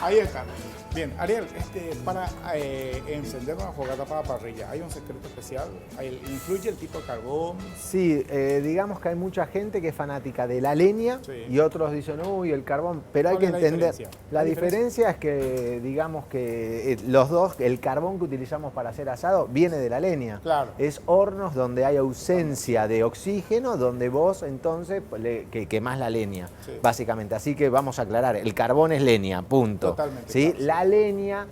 Ahí está. Bien, Ariel, para encender una fogata para parrilla, ¿hay un secreto especial? ¿Influye el tipo de carbón? Sí, digamos que hay mucha gente que es fanática de la leña y otros dicen, uy, el carbón, pero hay que entender. La diferencia es que, digamos que los dos, el carbón que utilizamos para hacer asado viene de la leña. Claro. Es hornos donde hay ausencia de oxígeno, donde vos entonces que quemás la leña, básicamente. Así que vamos a aclarar, el carbón es leña, punto. Totalmente. ¿Sí? Claro, la leña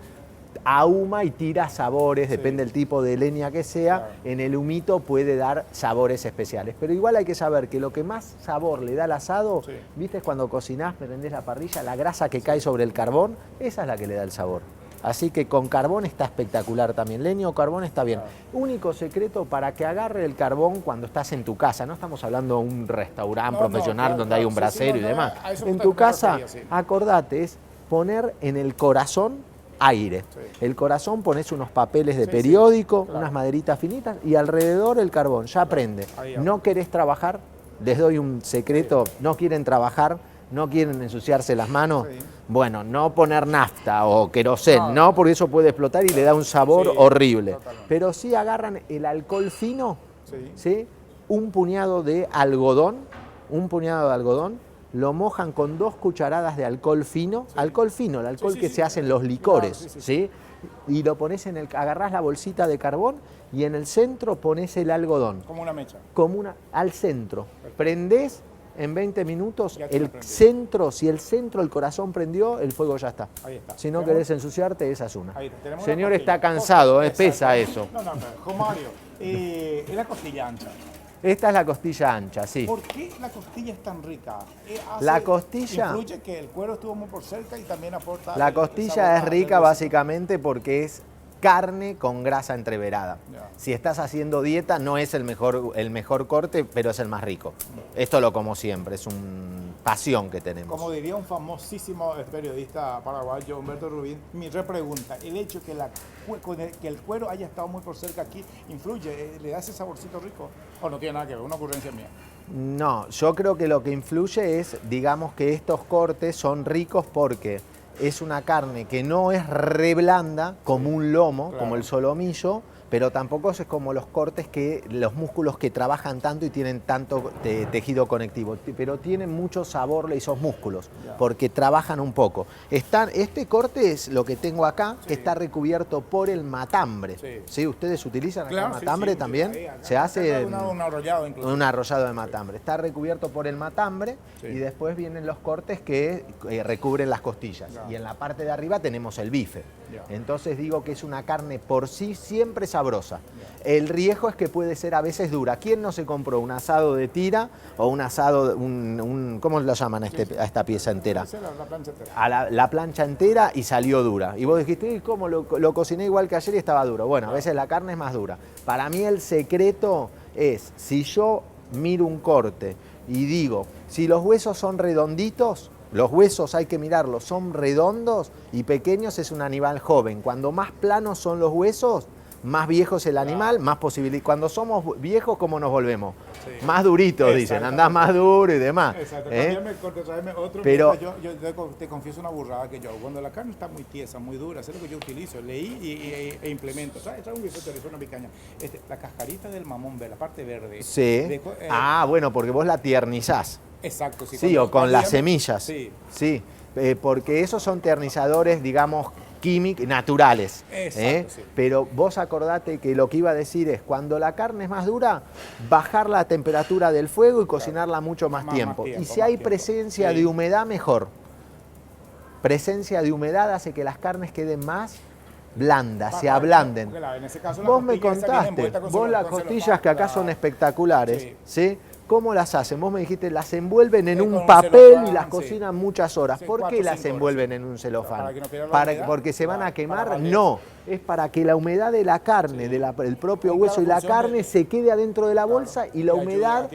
ahuma y tira sabores, depende del tipo de leña que sea, en el humito puede dar sabores especiales. Pero igual hay que saber que lo que más sabor le da al asado, ¿viste? Cuando cocinás, prendés la parrilla, la grasa que cae sobre el carbón, esa es la que le da el sabor. Así que con carbón está espectacular también, leña o carbón está bien. Único secreto para que agarre el carbón cuando estás en tu casa, no estamos hablando de un restaurante profesional donde hay un brasero y demás. En tu casa, acordate, es poner en el corazón aire. El corazón pones unos papeles de periódico, unas maderitas finitas y alrededor el carbón, ya prende. No querés trabajar, les doy un secreto, no quieren trabajar, no quieren ensuciarse las manos, bueno, no poner nafta o querosén, no, porque eso puede explotar y le da un sabor horrible. Pero sí agarran el alcohol fino, ¿sí? Un puñado de algodón, lo mojan con 2 cucharadas de alcohol fino, el alcohol que se hace en los licores, ¿sí? Y lo pones agarrás la bolsita de carbón y en el centro pones el algodón. Como una mecha. Al centro. Prendés en 20 minutos, el centro, si el corazón prendió, el fuego ya está. Ahí está. Si no querés ensuciarte, esa es una. El señor está cansado, pesa eso. No, Mario, es la costilla ancha. Esta es la costilla ancha, sí. ¿Por qué la costilla es tan rica? La costilla... Influye que el cuero estuvo muy por cerca y también aporta... La costilla es rica básicamente porque es carne con grasa entreverada. Si estás haciendo dieta no es el mejor corte, pero es el más rico. Esto lo como siempre, es una pasión que tenemos. Como diría un famosísimo periodista paraguayo, Humberto Rubín, mi repregunta, el hecho que el cuero haya estado muy por cerca aquí, ¿influye? ¿Le da ese saborcito rico? ¿O no tiene nada que ver? Una ocurrencia mía. No, yo creo que lo que influye es, digamos que estos cortes son ricos porque es una carne que no es re blanda como un lomo, como el solomillo, pero tampoco es como los cortes los músculos que trabajan tanto y tienen tanto tejido conectivo, pero tienen mucho sabor esos músculos, porque trabajan un poco. Este corte es lo que tengo acá, que está recubierto por el matambre. ¿Sí? ¿Ustedes utilizan acá matambre también? Se hace un arrollado incluso. Un arrollado de matambre. Está recubierto por el matambre y después vienen los cortes que recubren las costillas. Y en la parte de arriba tenemos el bife. Entonces digo que es una carne por sí siempre sabrosa. El riesgo es que puede ser a veces dura. ¿Quién no se compró un asado de tira o un asado, ¿cómo lo llaman a esta pieza entera? La plancha entera. A la plancha entera y salió dura. Y vos dijiste, ¿cómo lo cociné igual que ayer y estaba duro? Bueno, a veces la carne es más dura. Para mí el secreto es, si yo miro un corte y digo, si los huesos son redonditos, los huesos hay que mirarlos, son redondos y pequeños, es un animal joven. Cuando más planos son los huesos, más viejo es el animal, más posibilidad. Cuando somos viejos, ¿cómo nos volvemos? Más duritos, dicen, andás más duro y demás. Exacto, cambiame corte, tráeme otro. Pero yo te confieso una burrada que yo hago. Cuando la carne está muy tiesa, muy dura, eso es lo que yo utilizo, leí e implemento. ¿Sabes? Un guisete, una picaña. La cascarita del mamón, la parte verde. Sí. Bueno, porque vos la tiernizás. Exacto. Sí, o con las semillas. Sí. Porque esos son tiernizadores, digamos, químicos, naturales. Exacto, Pero vos acordate que lo que iba a decir es, cuando la carne es más dura, bajar la temperatura del fuego y cocinarla mucho más tiempo. Y si hay presencia de humedad, mejor. Presencia de humedad hace que las carnes queden más blandas, se ablanden. En ese caso, vos me contaste, vos las costillas que acá son espectaculares, ¿sí? ¿Cómo las hacen? Vos me dijiste, las envuelven en un papel y las cocinan muchas horas. ¿Por qué las envuelven en un celofán? ¿Porque se van a quemar? No, es para que la humedad de la carne, del propio hueso y la carne se quede adentro de la bolsa y la humedad,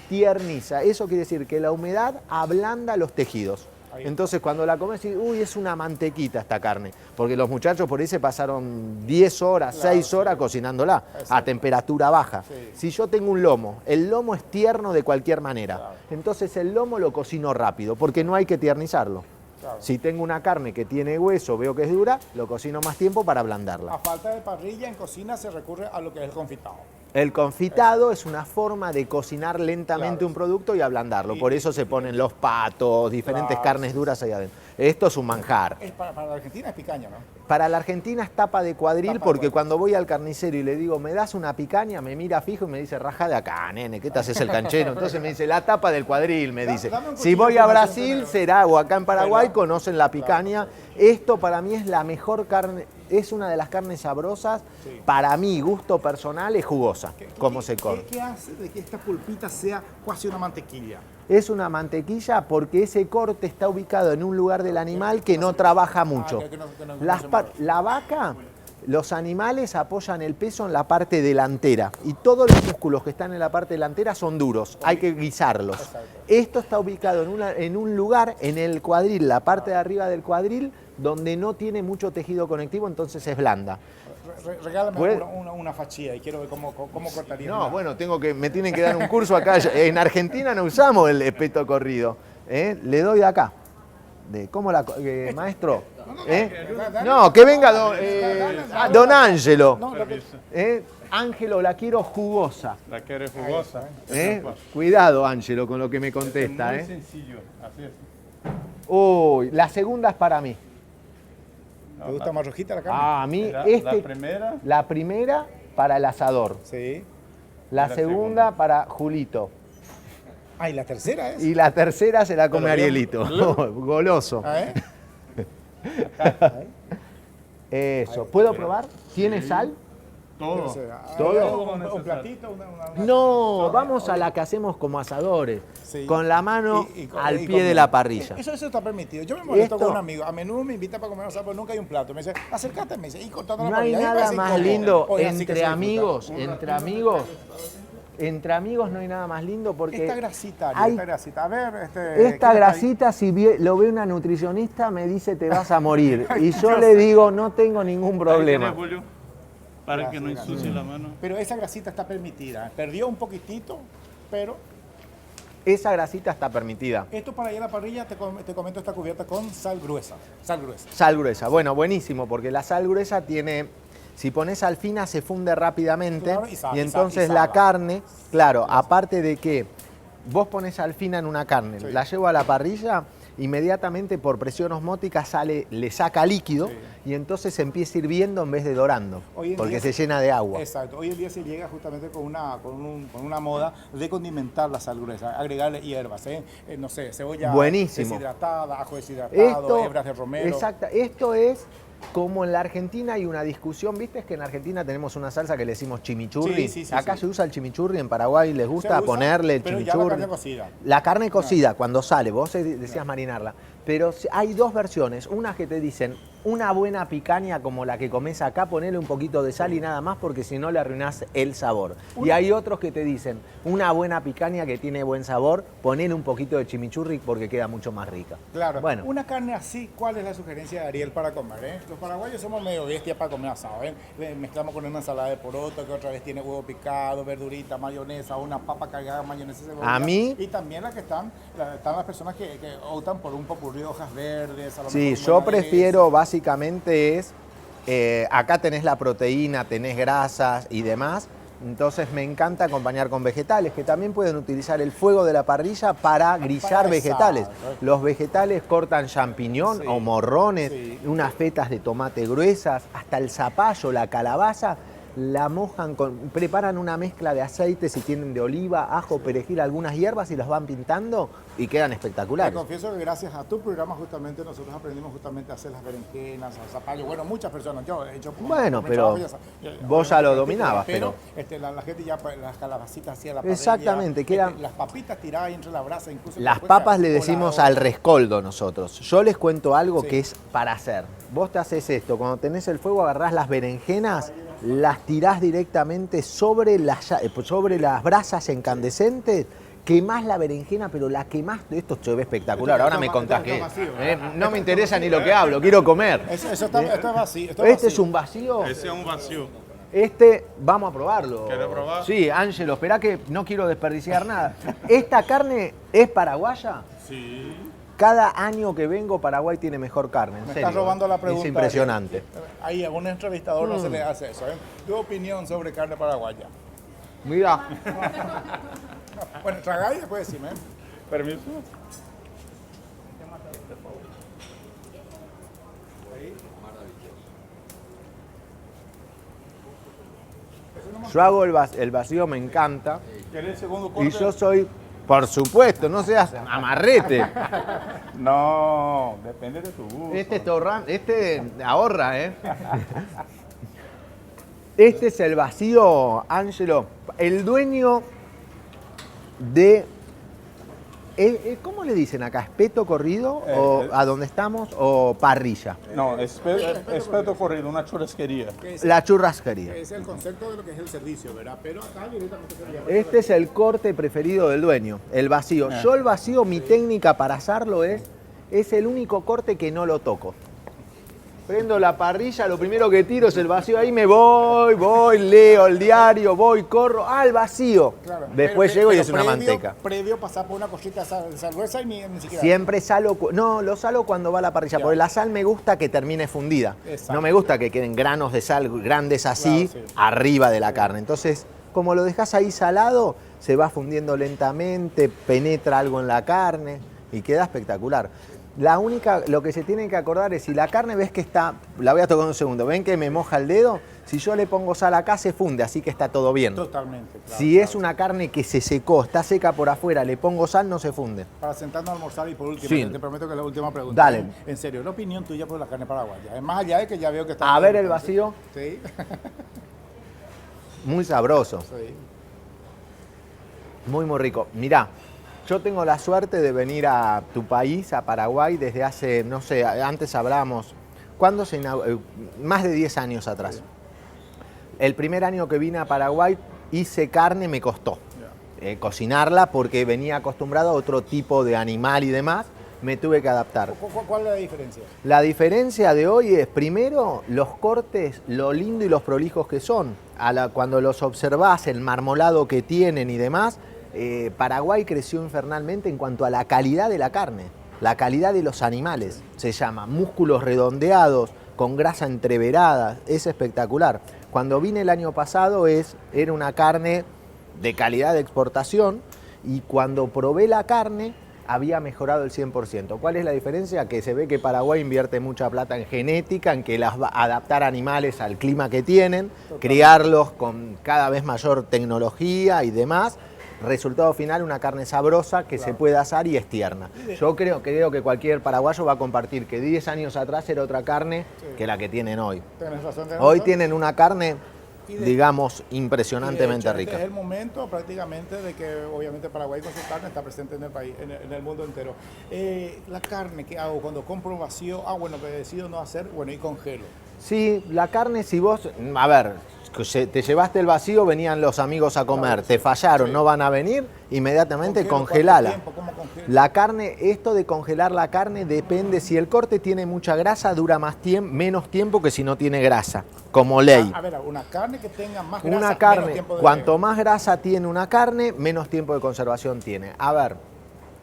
tierniza. Eso quiere decir que la humedad ablanda los tejidos. Entonces cuando la comes, uy, es una mantequita esta carne, porque los muchachos por ahí se pasaron 10 horas, 6 horas cocinándola a temperatura baja. Si yo tengo un lomo, el lomo es tierno de cualquier manera, entonces el lomo lo cocino rápido, porque no hay que tiernizarlo. Claro. Si tengo una carne que tiene hueso, veo que es dura, lo cocino más tiempo para ablandarla. A falta de parrilla en cocina se recurre a lo que es el confitado. El confitado es una forma de cocinar lentamente Claro. un producto y ablandarlo. Y- Por eso se ponen los patos, diferentes Claro, carnes sí, duras ahí adentro. Esto es un manjar. Para la Argentina es picaña, ¿no? Para la Argentina es tapa de cuadril Tapa de porque cuadril. cuando voy al carnicero y le digo, ¿me das una picaña? Me mira fijo y me dice, raja de acá, nene, ¿qué te haces el canchero? Entonces me dice, la tapa del cuadril, me dice. Dame un Si cuchillo voy que a no Brasil siempre- será, o acá en Paraguay Claro. conocen la picaña. Esto para mí es la mejor carne, es una de las carnes sabrosas. Sí. Para mi gusto personal es jugosa, como se come. ¿Qué hace de que esta pulpita sea casi una mantequilla? Es una mantequilla porque ese corte está ubicado en un lugar del animal que no trabaja mucho. que no Las se pa- mueve. la vaca, los animales apoyan el peso en la parte delantera y todos los músculos que están en la parte delantera son duros, hay que guisarlos. Exacto. Esto está ubicado en un lugar, en el cuadril, la parte de arriba del cuadril, donde no tiene mucho tejido conectivo, entonces es blanda. Regálame ¿Puede? una fachilla y quiero ver cómo cortaría. No, bueno, me tienen que dar un curso acá. En Argentina no usamos el espeto corrido. Le doy de acá. Maestro? No, que venga don Ángelo. No, lo que- Ángelo, la quiero jugosa. La quiere jugosa. Cuidado, Ángelo, con lo que me contesta. Muy sencillo, así es. Uy, la segunda es para mí. ¿Te gusta más rojita la carne? A mí, La la primera para el asador. Sí. La La segunda segunda. para Julito. Ah, ¿y la tercera es? Y la tercera se la come Pero bien, Arielito. Goloso. Ah, ¿eh? Eso. ¿Puedo probar? ¿Tiene sal? todo. ¿Todo? Un platito, una- No, vamos a la que hacemos como asadores. Sí. Con la mano al y pie con- de la parrilla. Eso está permitido. Yo me molesto Esto- con un amigo. A menudo me invita para comer asado, pero nunca hay un plato. Me dice, acércate, me dice, y cortando la No hay parrilla. A mí me nada parece más incómodo. lindo Oye, así que entre se disfruta. amigos, entre amigos no hay nada más lindo porque Esta grasita, Ari, hay- esta grasita. A ver, esta ¿quién está ahí? grasita, si lo ve una nutricionista, me dice te vas a morir. Y yo le digo, no tengo ningún problema. Ahí tiene, Julio, para que no Gracias, ensucie la mano. Pero esa grasita está permitida. Perdió un poquitito, pero Esa grasita está permitida. esto para allá a la parrilla, te comento, está cubierta con sal gruesa. Sal gruesa. Sal gruesa. Bueno, buenísimo, porque la sal gruesa tiene, si pones sal fina se funde rápidamente Claro, y entonces y la sala. carne, claro, aparte de que vos pones sal fina en una carne, Sí. la llevo a la parrilla, inmediatamente por presión osmótica le saca líquido Sí. y entonces se empieza hirviendo en vez de dorando, Hoy en porque día se llena de agua. Exacto. Hoy en día se llega justamente con una moda de condimentar la sal gruesa, agregarle hierbas, no sé, cebolla Buenísimo. deshidratada, ajo deshidratado, hebras de romero. Exacto, esto es como en la Argentina hay una discusión, ¿viste? Es que en Argentina tenemos una salsa que le decimos chimichurri. Sí. Acá se usa el chimichurri, en Paraguay les gusta Se usa, ponerle el pero ya chimichurri. la carne cocida. La carne cocida, cuando sale, vos decías marinarla. Pero hay dos versiones, unas que te dicen una buena picaña como la que comes acá, ponele un poquito de sal y nada más porque si no le arruinás el sabor. Y hay otros que te dicen una buena picaña que tiene buen sabor, ponele un poquito de chimichurri porque queda mucho más rica. Claro. Bueno. Una carne así, ¿cuál es la sugerencia de Ariel para comer? Los paraguayos somos medio bestias para comer asado. Mezclamos con una ensalada de poroto que otra vez tiene huevo picado, verdurita, mayonesa, una papa cargada, mayonesa, cebolla. A mí- Y también están las personas que optan por un popurrí de hojas verdes. A lo Sí, mejor yo mayonesa. prefiero básicamente acá tenés la proteína, tenés grasas y demás, entonces me encanta acompañar con vegetales, que también pueden utilizar el fuego de la parrilla para grillar vegetales. exacto. Los vegetales cortan champiñón Sí, o morrones, sí. unas fetas de tomate gruesas, hasta el zapallo, la calabaza, la mojan, preparan una mezcla de aceite, si tienen de oliva, ajo, perejil, algunas hierbas y los van pintando y quedan Te espectaculares. confieso que gracias a tu programa justamente nosotros aprendimos justamente a hacer las berenjenas, al zapallo. Bueno, muchas personas, yo he hecho... Bueno, mi pero trabajo vos ya lo dominabas, Pero la gente ya pues, las calabacitas hacía la parrilla. Exactamente, quedan- las papitas tiradas ahí entre la brasa, incluso... Las después papas le o decimos la- al rescoldo nosotros. Yo les cuento algo Sí. que es para hacer. Vos te haces esto, cuando tenés el fuego agarrás las berenjenas, las tirás directamente sobre las brasas incandescentes, quemás la berenjena, pero la quemás, esto se ve espectacular. Ahora me contás que no me interesa ni lo que hablo, quiero comer. Eso esto es vacío. Este es un vacío. Ese es un vacío. Vamos a probarlo. ¿Querés probar? Sí, Ángelo, espera que no quiero desperdiciar nada. ¿Esta carne es paraguaya? Sí. Cada año que vengo, Paraguay tiene mejor carne, en Me serio. estás robando la pregunta. Es impresionante. Ahí a un entrevistador no se le hace eso. Tu opinión sobre carne paraguaya. Mira, Bueno, traga y después decime. Permiso. yo hago el vacío, me encanta. ¿Querés el segundo corte? Y yo soy, por supuesto, no seas amarrete. No, depende de tu gusto. Este ahorra, ¿eh? Este es el vacío, Ángelo. El dueño de... ¿Cómo le dicen acá? ¿Espeto corrido? ¿O a dónde estamos? ¿O parrilla? No, espeto corrido, una churrasquería. La churrasquería. Es el concepto de lo que es el servicio, ¿verdad? Pero acá directamente se le llama. Este es el corte preferido del dueño, el vacío. Yo el vacío, mi técnica para asarlo es el único corte que no lo toco. Prendo la parrilla, lo primero que tiro es el vacío, ahí me voy, leo el diario, corro al vacío. Claro, Después llego y es una manteca. Previo pasar por una cosita de sal gruesa y ni siquiera. Siempre salo, no, lo salo cuando va a la parrilla, porque la sal me gusta que termine fundida. Exacto. No me gusta que queden granos de sal grandes así Claro, sí. arriba de la carne. Entonces, como lo dejas ahí salado, se va fundiendo lentamente, penetra algo en la carne y queda espectacular. Lo que se tienen que acordar es si la carne ves que está, la voy a tocar un segundo, ven que me moja el dedo, si yo le pongo sal acá se funde, así que está todo bien. Totalmente. Claro, Si es una carne que se secó, está seca por afuera, le pongo sal, no se funde. Para sentarnos a almorzar y por último, Sí. te prometo que es la última pregunta. Dale. En serio, la opinión tuya por la carne paraguaya. Es más allá de que ya veo que está. A ver el vacío, Sí. muy sabroso. Sí. Muy rico. Mirá, yo tengo la suerte de venir a tu país, a Paraguay, desde hace, no sé, antes hablábamos, ¿cuándo se inauguró? Más de 10 años atrás. El primer año que vine a Paraguay hice carne, me costó cocinarla porque venía acostumbrado a otro tipo de animal y demás, me tuve que adaptar. ¿Cuál es la diferencia? La diferencia de hoy es, primero, los cortes, lo lindo y los prolijos que son. Cuando los observás, el marmolado que tienen y demás, Paraguay creció infernalmente en cuanto a la calidad de la carne, la calidad de los animales. Se llama músculos redondeados, con grasa entreverada, es espectacular. Cuando vine el año pasado era una carne de calidad de exportación y cuando probé la carne había mejorado el 100%. ¿Cuál es la diferencia? Que se ve que Paraguay invierte mucha plata en genética, en que adaptar animales al clima que tienen, criarlos con cada vez mayor tecnología y demás. Resultado final, una carne sabrosa que se puede asar y es tierna. Yo creo que cualquier paraguayo va a compartir que 10 años atrás era otra carne que la que tienen hoy. Tenés razón, tenés Hoy razón. tienen una carne, digamos, impresionantemente Y de hecho, rica. Este es el momento prácticamente de que obviamente Paraguay con su carne está presente en el país, en el mundo entero. La carne que hago cuando compro vacío, bueno, que decido no hacer, bueno, y congelo. Sí, la carne, si vos, a ver, te llevaste el vacío, venían los amigos a comer, Claro, te fallaron, sí. no van a venir, inmediatamente Congelo, congelala. ¿cuánto tiempo? ¿Cómo congelo? La carne, esto de congelar la carne depende, si el corte tiene mucha grasa, dura menos tiempo que si no tiene grasa, como ley. A ver, una carne que tenga más grasa, Una menos carne, tiempo de... cuanto más grasa tiene una carne, menos tiempo de conservación tiene. A ver,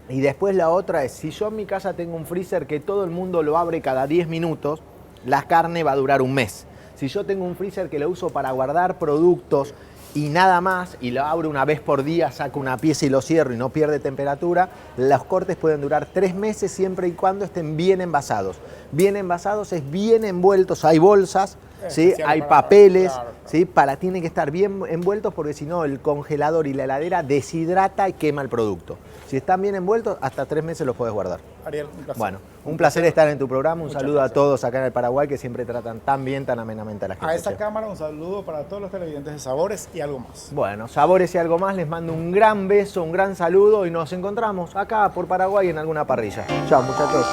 y después la otra es, si yo en mi casa tengo un freezer que todo el mundo lo abre cada 10 minutos, la carne va a durar un mes. Si yo tengo un freezer que lo uso para guardar productos y nada más, y lo abro una vez por día, saco una pieza y lo cierro y no pierde temperatura, los cortes pueden durar 3 meses siempre y cuando estén bien envasados. Bien envasados es bien envueltos, hay bolsas, ¿sí? Hay papeles, claro. ¿sí? Tienen que estar bien envueltos porque si no el congelador y la heladera deshidrata y quema el producto. Si están bien envueltos, hasta 3 meses los puedes guardar. Ariel, un placer. Bueno, un placer estar en tu programa, un Muchas saludo gracias. a todos acá en el Paraguay que siempre tratan tan bien, tan amenamente a la gente. A esa che. cámara un saludo para todos los televidentes de Sabores y algo más. Bueno, Sabores y algo más, les mando un gran beso, un gran saludo y nos encontramos acá por Paraguay en alguna parrilla. Chao muchachos.